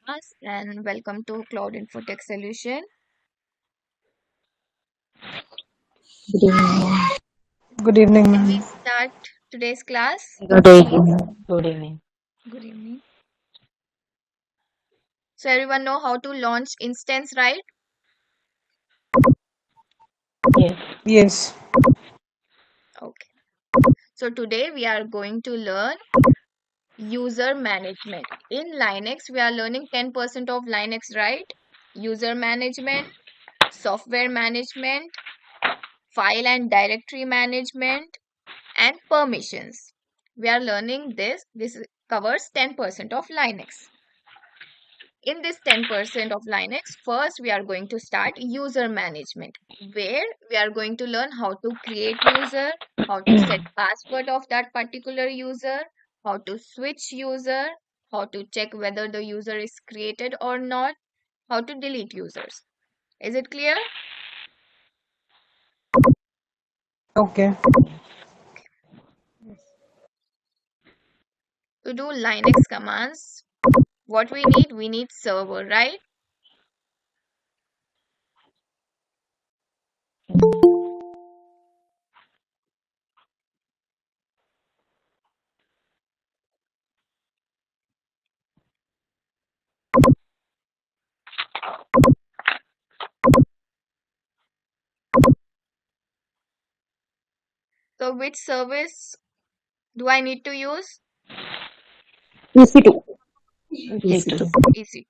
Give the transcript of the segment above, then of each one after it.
class and welcome to Cloudinfotech Solution. Good evening. Good evening, Can we ma'am. start today's class? Good evening. Good evening. Good evening. So everyone know how to launch instance, right? Yes. Yes. Okay. So today we are going to learn user management. In Linux, we are learning 10% of Linux, right? User management, software management, file and directory management, and permissions. We are learning this. This covers 10% of Linux. In this 10% of Linux, first we are going to start user management, where we are going to learn how to create user, how to set password of that particular user, how to switch user, how to check whether the user is created or not, how to delete users. Is it clear? Okay. To do Linux commands, what we need? We need server, right? So which service do I need to use? EC2. C2. EC2. EC2.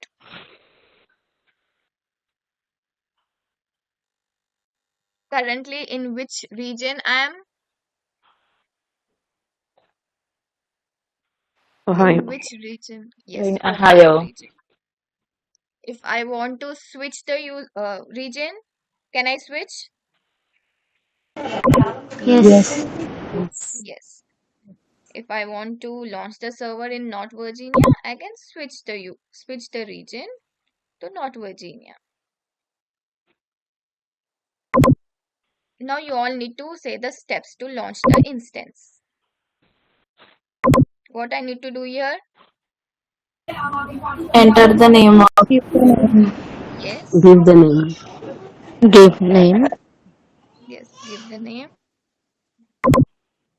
Currently, in which region I am? Ohio. In which region? Yes, In Ohio Ohio. region. If I want to switch the region, can I switch? Yes. Yes. Yes. Yes. If I want to launch the server in North Virginia, I can switch the region to North Virginia. Now you all need to say the steps to launch the instance. What I need to do here? Enter the name of. Yes. Give the name. Give name. Yes, give the name.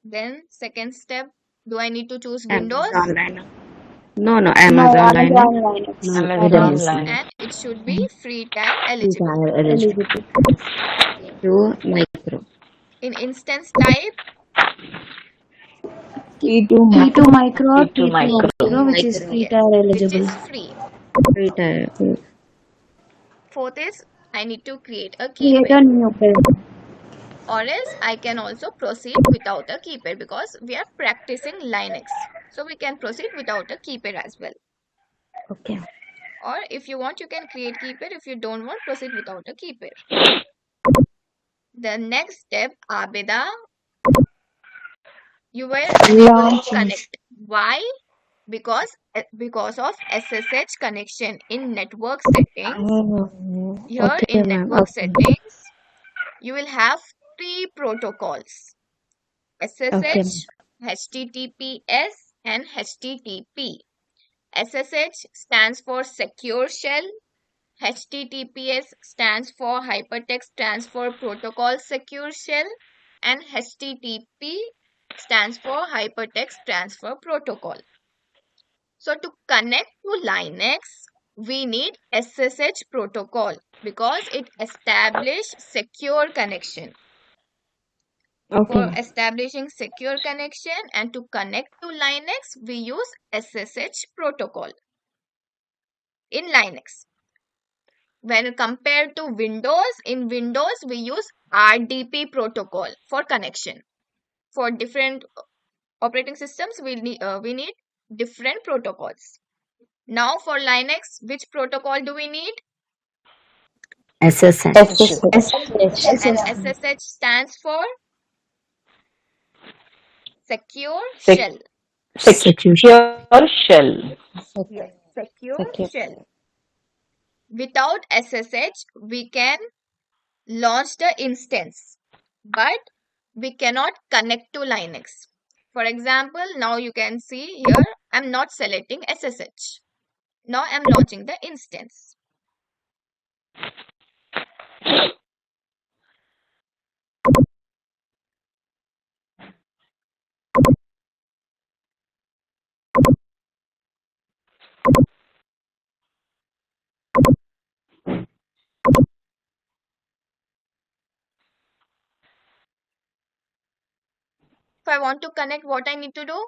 Then second step, do I need to choose Amazon Windows? Linux. No, No, Amazon Amazon Linux. Linux. No, Amazon AWS Linux. And it should be free time eligible. entire eligible to micro. In instance type, E2 T2 micro, T2 T2 micro. micro, which is Micro. free yes, tier which eligible. is free. Free tire. Fourth is I need to create a Create keypaid, a new page. or else I can also proceed without a keypad because we are practicing Linux. So we can proceed without a keypad as well. Okay. Or if you want, you can create keypad. If you don't want, proceed without a keypad. The next step, Abeda, you were unable to launches. connect. Why? Because of SSH connection in network settings. Oh, Here okay, in ma'am. network Okay. settings, you will have three protocols: Okay. SSH, HTTPS, and HTTP. SSH stands for Secure Shell. HTTPS stands for Hypertext Transfer Protocol Secure Shell. And HTTP stands for Hypertext Transfer Protocol. So to connect to Linux, we need SSH protocol because it establishes secure connection. For Okay. establishing secure connection and to connect to Linux, we use SSH protocol in Linux. When compared to Windows, in Windows we use RDP protocol for connection. For different operating systems, we need different protocols. Now for Linux, which protocol do we need? SSN. SSH. And SS. SSH stands for Secure Sec- Shell. Secure. Secure shell. Yes, Secure Secure. Shell. Without SSH, we can launch the instance, but we cannot connect to Linux. For example, now you can see here, I'm not selecting SSH. Now I'm launching the instance. If I want to connect, what I need to do?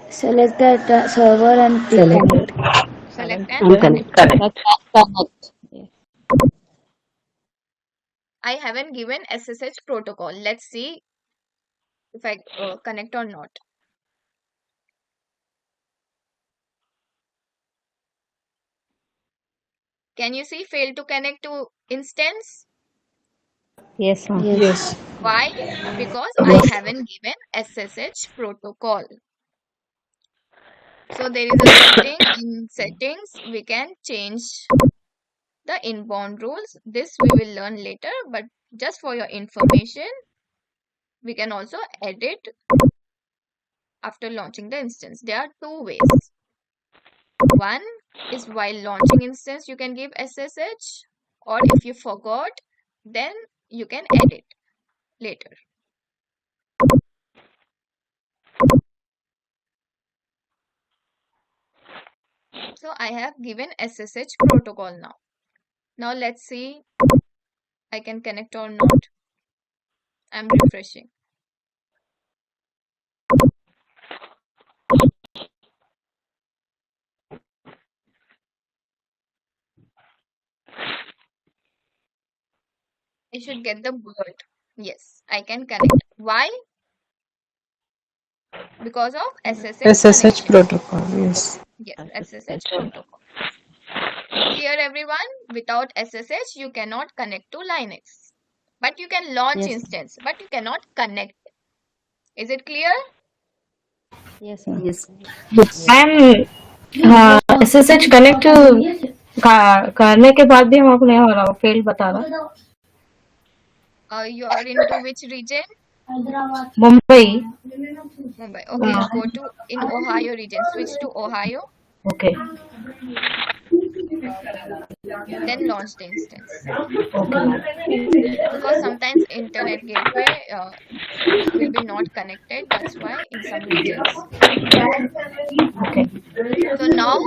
Select that server and click Select. connect. Select and And connect. correct. Connect. Yes. I haven't given SSH protocol. Let's see if I connect or not. Can you see fail to connect to instance? Yes, ma'am. Yes. Why? Because I Yes. haven't given SSH protocol. So there is a setting in settings. We can change the inbound rules. This we will learn later, but just for your information, we can also edit after launching the instance. There are two ways. One is while launching instance, you can give SSH, or if you forgot, then you can edit later. So I have given SSH protocol now. Now let's see I can connect or not. I'm refreshing. I should get the word. Yes, I can connect. Why? Because of SSH SSH connection. protocol. Yes. Yes, SSH SSH. protocol. Clear everyone? Without SSH, you cannot connect to Linux. But you can launch Yes. instance, but you cannot connect. Is it clear? Yes, ma'am. Yes. Ma'am SSH connect करने के बाद भी हम आपको नहीं हो रहा, fail बता रहा। You are into which region? Mumbai. Mumbai. Okay, go to in Ohio region. Switch to Ohio, okay then launch the instance. Okay Because sometimes internet gateway will be not connected. That's why in some regions. Okay So now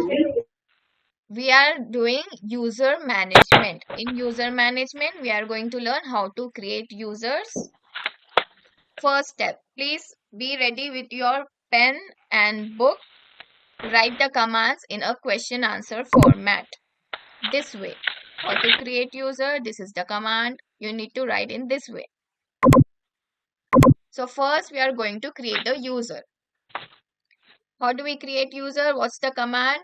we are doing user management. In user management, we are going to learn how to create users. First step, please be ready with your pen and book. Write the commands in a question answer format. This way. How to create user, this is the command. You need to write in this way. So first we are going to create the user. How do we create user? What's the command?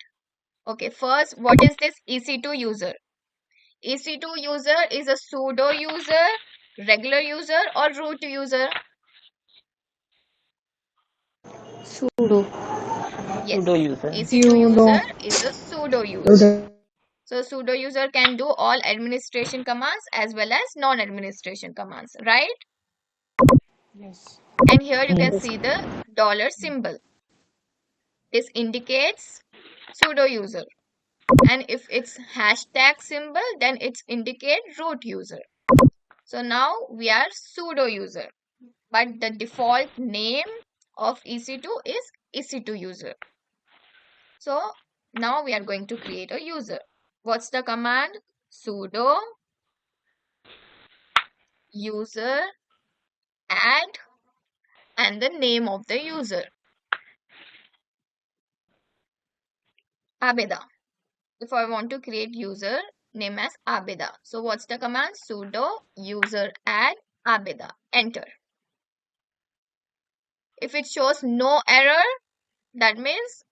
Okay, first, what is this EC2 user? EC2 user is a sudo user, regular user, or root user? Sudo. Yes, Sudo user. EC2 user is a sudo user. Sudo. So sudo user can do all administration commands as well as non-administration commands, right? Yes. And here you can Yes. see the dollar symbol. This indicates sudo user. And if it's hashtag symbol, then it's indicate root user. So now we are sudo user. But the default name of EC2 is EC2 user. So now we are going to create a user. What's the command? Sudo user add and the name of the user. Abeda. If I want to create user name as Abeda. So what's the command? Sudo user add Abeda. Enter. If it shows no error, that means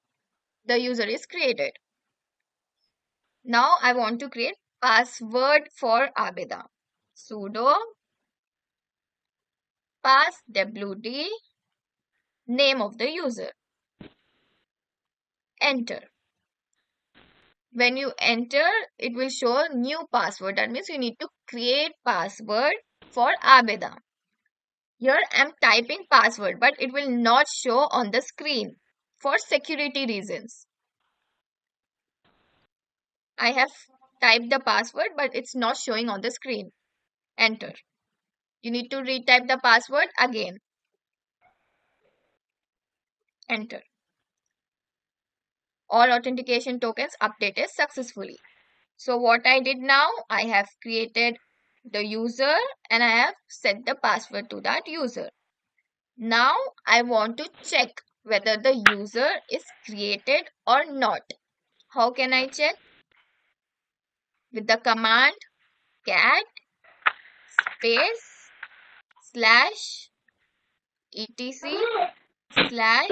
the user is created. Now I want to create password for Abeda. Sudo passwd name of the user. Enter. When you enter, it will show new password. That means you need to create password for Abeda. Here I'm typing password, but it will not show on the screen for security reasons. I have typed the password, but it's not showing on the screen. Enter. You need to retype the password again. Enter. All authentication tokens updated successfully. So what I did now, I have created the user and I have set the password to that user. Now I want to check whether the user is created or not. How can I check? With the command cat space slash etc slash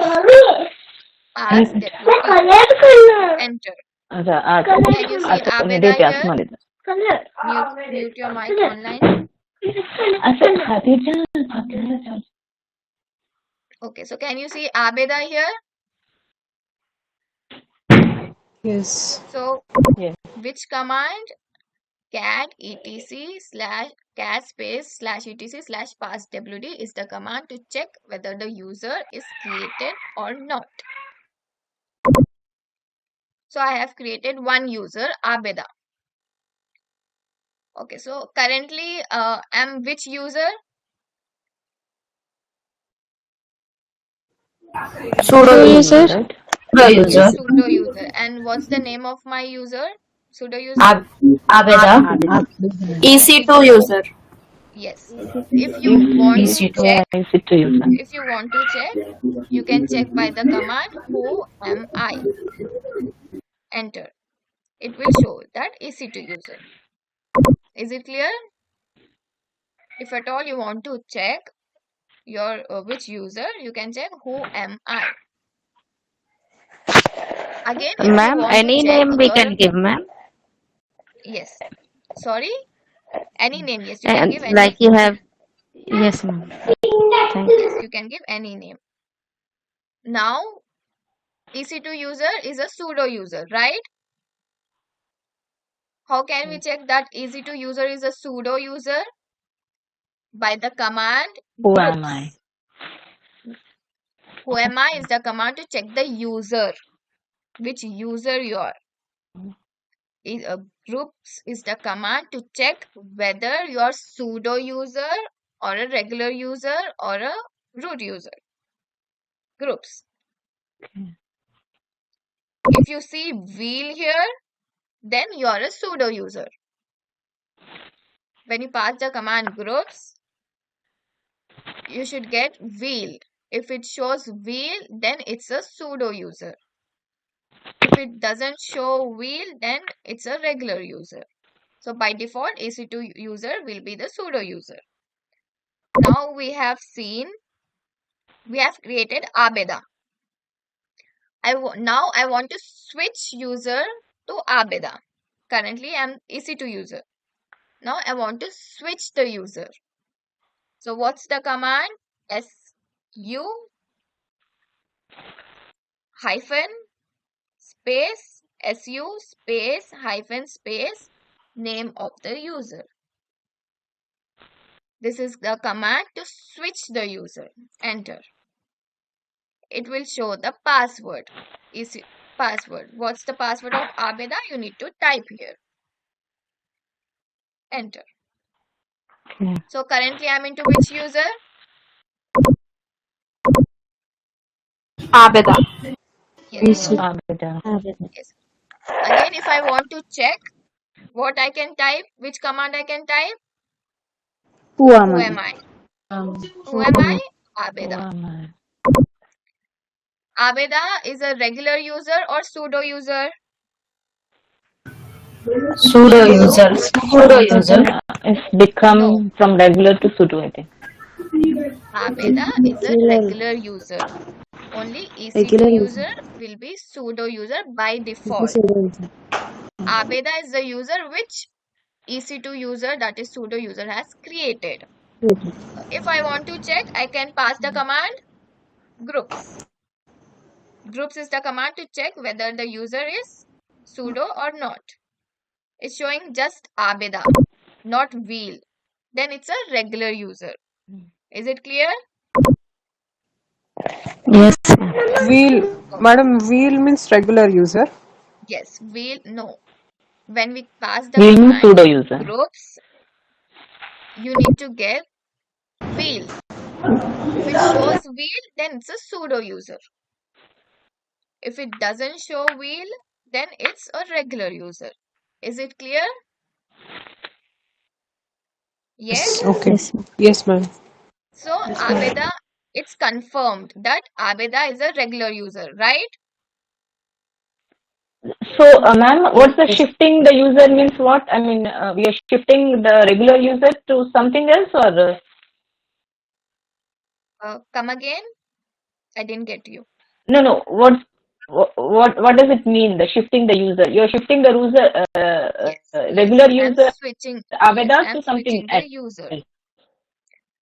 passwd. Enter. Can you see Abeda here? Mute your mic online. Okay, so can you see Abeda here? Yes. So Yes. which command? Cat etc slash cat space slash etc slash passwd is the command to check whether the user is created or not. So I have created one user, Abeda. Okay, so currently I'm which user? Sudo user. Sudo user. Sudo user. And what's the name of my user? Sudo user? Abeda. EC2 user. Yes. If you want to EC2. check, EC2 user. if you want to check, you can check by the command who am I. Enter. It will show that EC2 user. Is it clear? If at all you want to check your which user, you can check who am I. Again, if you Ma'am, want any to check name we your can give, ma'am. yes, sorry, any name. Yes, you can give any. Like you have. Yes, ma'am. Thank you. Yes, you can give any name. Now, EC2 user is a sudo user, right? How can we check that EC2 user is a sudo user? By the command Who groups. am I? Who am I is the command to check the user. Which user you are. Groups is the command to check whether you are sudo user or a regular user or a root user. Groups. If you see wheel here, then you are a sudo user. When you pass the command groups, you should get wheel. If it shows wheel, then it's a sudo user. If it doesn't show wheel, then it's a regular user. So by default, EC2 user will be the sudo user. Now we have created Abeda. Now I want to switch user to Abeda. Currently I'm EC2 user. Now I want to switch the user. So what's the command? su hyphen space su space hyphen space name of the user. This is the command to switch the user. Enter. It will show the password. Password. What's the password of Abeda? You need to type here. Enter. Okay. So currently I'm into which user? Abeda. Yes. Abeda. Yes. Again, if I want to check what I can type, which command I can type? Who am Who I? am I? Who am I? Abeda. Who am I? Abeda is a regular user or sudo user? Sudo user. Sudo user. It's become No. from regular to sudo, I think. Abeda is a regular user. Only EC2 user will be sudo user by default. Abeda is the user which EC2 user, that is sudo user, has created. If I want to check, I can pass the command groups. Groups is the command to check whether the user is sudo or not. It's showing just Abeda, not wheel. Then it's a regular user. Is it clear? Yes. Wheel, madam, wheel means regular user. Yes, wheel, no. when we pass the We use command sudo user. groups, you need to get wheel. If it shows wheel, then it's a pseudo user. If it doesn't show wheel, then it's a regular user. Is it clear? Yes. Yes? Okay. Yes, ma'am. Yes, ma'am. So Abeda, it's confirmed that Abeda is a regular user, right? So, ma'am, what's the shifting the user means what? I mean, we are shifting the regular user to something else or? Come again? I didn't get you. No, no. What does it mean? The shifting the user. You're shifting the user, Yes. regular user Yes, Aveda I'm to something switching the else. user.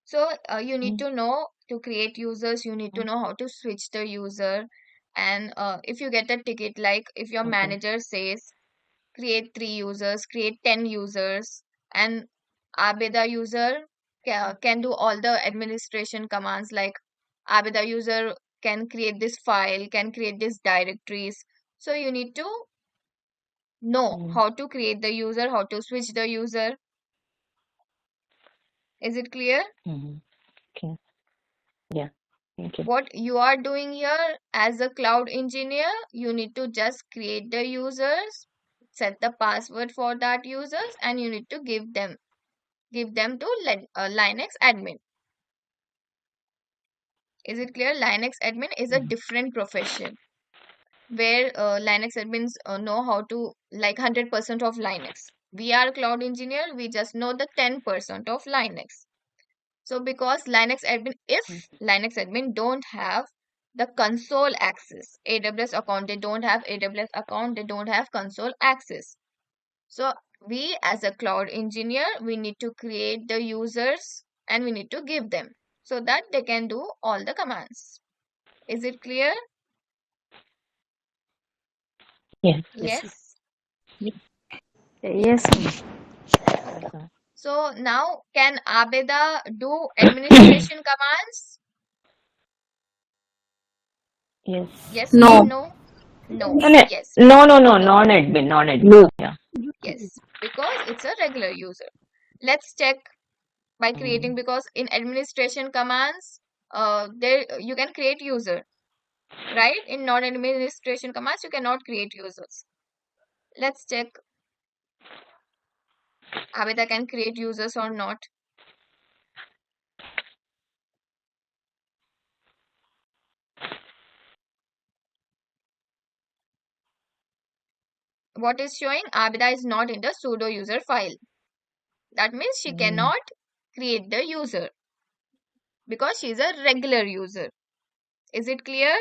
So you need to know to create users, you need to know how to switch the user. And if you get a ticket, like if your Okay. manager says create 3 users, create 10 users, and Abeda user can do all the administration commands, like Abeda user can create this file, can create these directories. So you need to know Mm. how to create the user, how to switch the user. Is it clear? Mm-hmm. Okay. Yeah. Thank you. What you are doing here as a cloud engineer, you need to just create the users, set the password for that users, and you need to give them to Linux admin. Is it clear? Linux admin is a different profession where Linux admins know how to, like, 100% of Linux. We are cloud engineer, we just know the 10% of Linux. So because if Linux admin don't have the console access, AWS account, they don't have AWS account, they don't have console access. So we as a cloud engineer, we need to create the users and we need to give them so that they can do all the commands. Is it clear? Yes. Yes. Yes, ma'am. Okay. Sir. So now can Abeda do administration commands? Yes. Yes or No. no? No. No, no, Yes. no, no, no, No. non-admin, non-admin. No. Yeah. Yes. Because it's a regular user. Let's check by Mm. creating, because in administration commands, there you can create user, right? In non-administration commands, you cannot create users. Let's check Abeda can create users or not. What is showing? Abeda is not in the sudo user file. That means she Mm. cannot create the user because she is a regular user. Is it clear?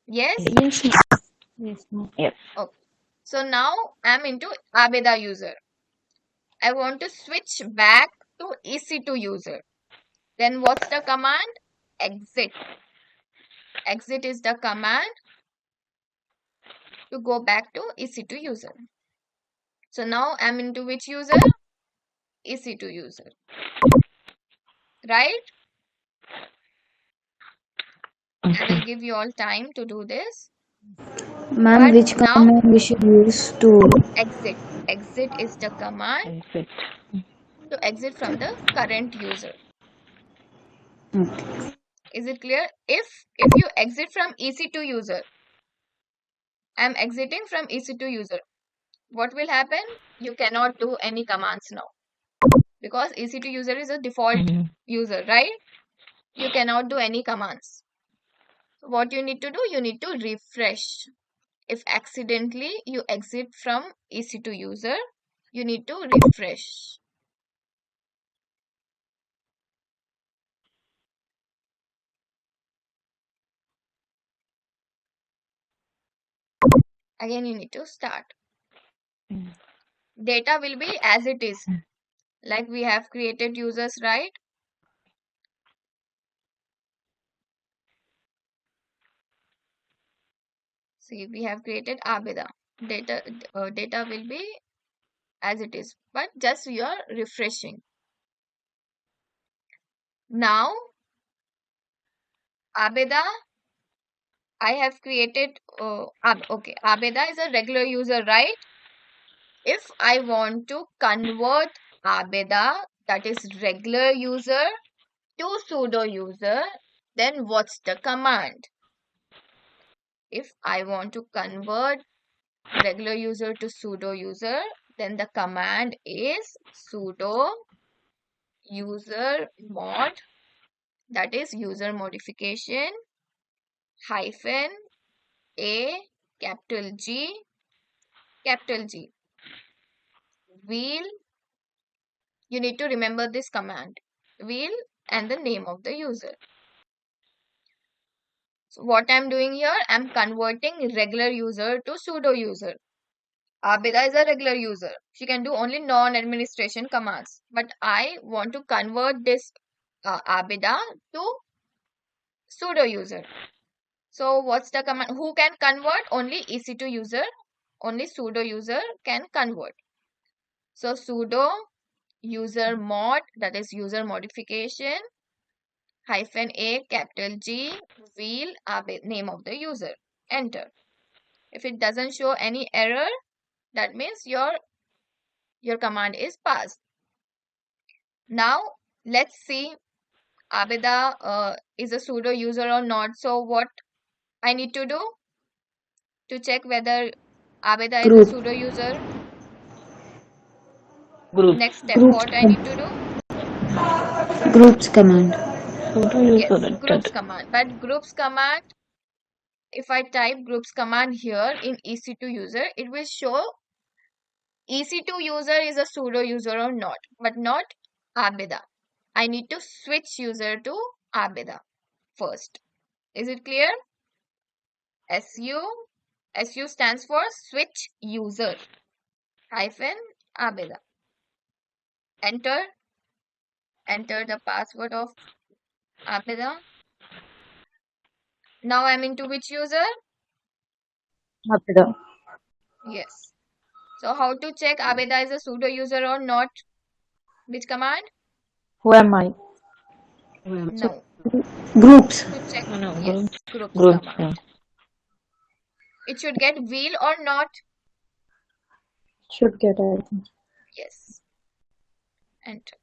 Yes? Yes, ma'am. Yes, ma'am. Yes. Okay. So now I'm into Abeda user. I want to switch back to EC2 user. Then what's the command? Exit. Exit is the command to go back to EC2 user. So now I'm into which user? EC2 user. Right? I will Okay. give you all time to do this. Ma'am, But which now command we should use to? exit. Exit is the command Exit. to exit from the current user. Okay. Is it clear? If you exit from EC2 user, I'm exiting from EC2 user. What will happen? You cannot do any commands now because EC2 user is a default Mm. user, right? You cannot do any commands. So what you need to do? You need to refresh. If accidentally you exit from EC2 user, you need to refresh. Again, you need to start. Mm. Data will be as it is. Like we have created users, right? See, we have created Abeda. Data will be as it is, but just you are refreshing. Now, Abeda I have created, okay, Abeda is a regular user, right? If I want to convert Abeda, that is regular user, to pseudo user, then what's the command? If I want to convert regular user to pseudo user, then the command is sudo user mod, that is user modification hyphen a capital G wheel. You need to remember this command, wheel and the name of the user. So what I'm doing here, I'm converting regular user to pseudo user. Abida is a regular user. She can do only non-administration commands. But I want to convert this Abida to pseudo user. So what's the command? Who can convert? Only EC2 user. Only pseudo user can convert. So sudo user mod, that is user modification hyphen a capital G wheel name of the user. Enter. If it doesn't show any error, that means your command is passed. Now let's see Abida is a pseudo user or not. So what I need to do to check whether Abida is a pseudo user? Groups. Next step, Groups, what I need to do? groups command. Pseudo Yes, user groups entered. command. But groups command, if I type groups command here in EC2 user, it will show EC2 user is a pseudo user or not, but not Abida. I need to switch user to Abida first. Is it clear? SU stands for switch user hyphen Abida. Enter the password of Abida. Now I'm into which user? Abeda. Yes. So how to check Abeda is a pseudo user or not? Which command? Who am I? No. Groups. To check, No, yes, groups. groups Groups. command. It should get wheel or not? Should get, I think. Yes. Enter.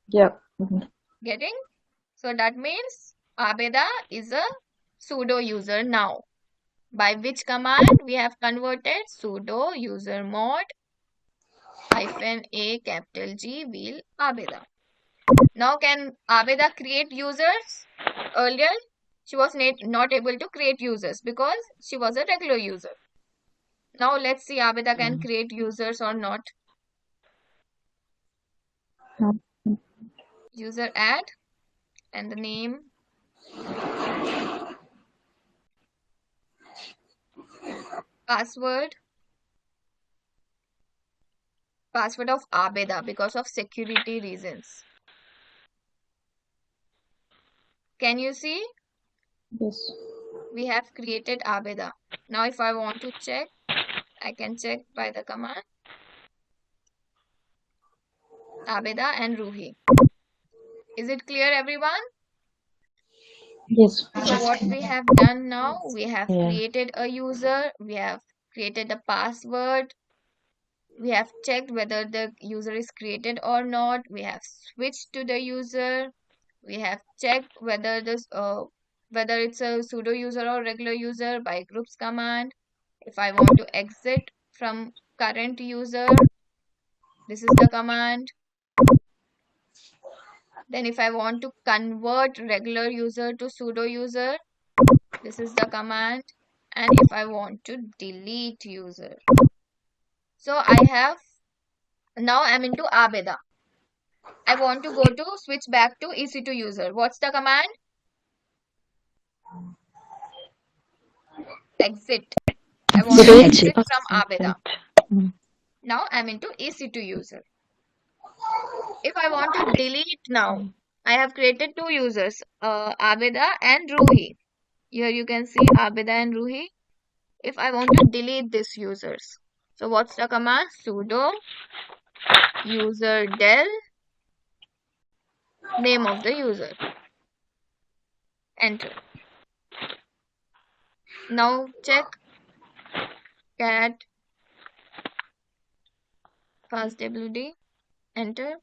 Yeah. Getting? So that means Abeda is a pseudo user now. By which command we have converted? Sudo user mod hyphen a capital G wheel Abeda. Now can Abeda create users? Earlier she was not able to create users because she was a regular user. Now let's see Abeda can create users or not. User add and the name, password of Abeda because of security reasons. Can you see? Yes. We have created Abeda. Now if I want to check, I can check by the command Abeda and Ruhi. Is it clear, everyone? Yes. So what we have done now, we have Yeah. created a user, we have created the password, we have checked whether the user is created or not, we have switched to the user, we have checked whether whether it's a pseudo user or regular user by groups command. If I want to exit from current user, this is the command. Then if I want to convert regular user to pseudo user, this is the command. And if I want to delete user. So now I'm into Abeda. I want to go to switch back to EC2 user. What's the command? Exit. I want to exit from Abeda. Now I'm into EC2 user. If I want to delete now, I have created two users, Abeda and Ruhi. Here you can see Abeda and Ruhi. If I want to delete these users, so what's the command? Sudo user del name of the user. Enter. Now check cat fastwd. Enter.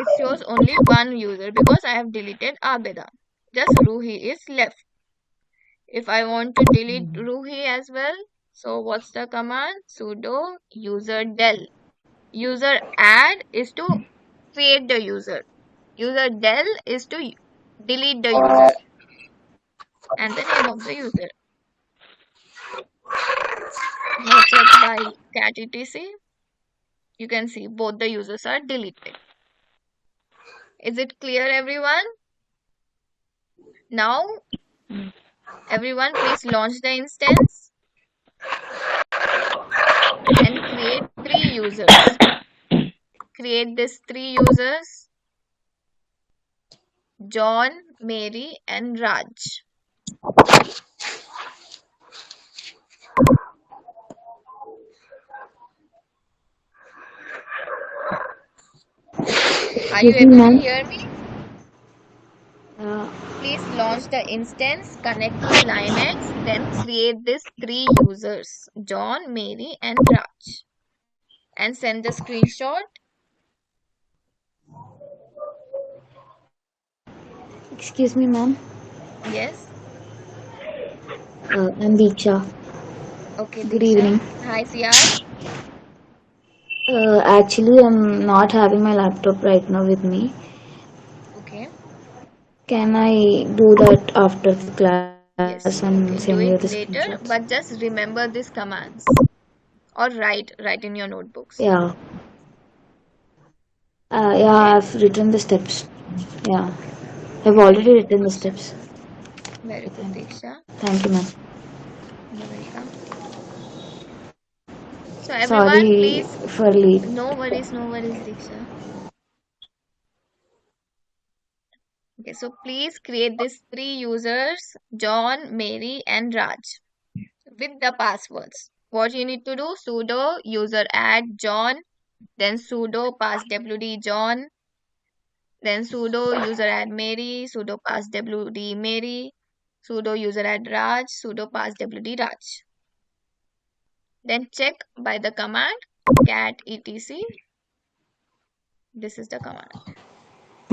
It shows only one user because I have deleted Abeda. Just Ruhi is left. If I want to delete Ruhi as well, so what's the command? Sudo user del. User add is to create the user. User del is to delete the user and the name of the user. Now check by cat etc. You can see both the users are deleted. Is it clear, everyone? Now, everyone please launch the instance and create 3 users. Create these 3 users: John, Mary and Raj. Are you able to hear me? Please launch the instance, connect to Linux, then create these 3 users: John, Mary and Raj. And send the screenshot. Excuse me, ma'am. Yes. I'm Diksha. Okay, Good Diksha. evening. Hi, Siar. Actually, I'm not having my laptop right now with me. Okay. Can I do that after the class Yes, and you send can you do the it later, screenshots? but just remember these commands or write in your notebooks. Yeah. Yeah, Okay. I've written the steps. Yeah. I've Very already good, written the Diksha. steps. Very good, Diksha. Thank you, ma'am. You're welcome. So everyone, Sorry please, for late. no worries, Diksha. Okay, so please create these 3 users: John, Mary, and Raj with the passwords. What you need to do: sudo user add John, then sudo passwd John, then sudo user add Mary, sudo passwd Mary, sudo user add Raj, sudo passwd Raj. Then check by the command cat etc. This is the command.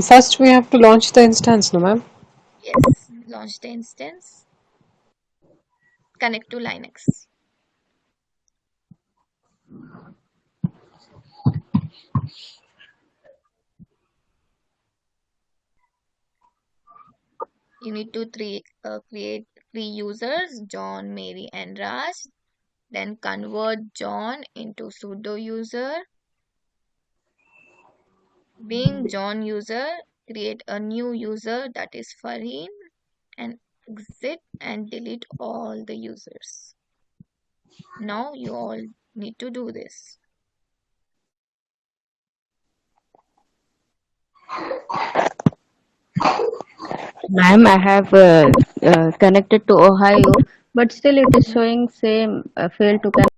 First, we have to launch the instance, no, ma'am? Yes, launch the instance, connect to Linux. You need to create 3 users: John, Mary, and Raj. Then convert John into sudo user. Being John user, create a new user, that is Farheen, and exit and delete all the users. Now you all need to do this. Ma'am, I have connected to Ohio, but still it is showing same failed to connect.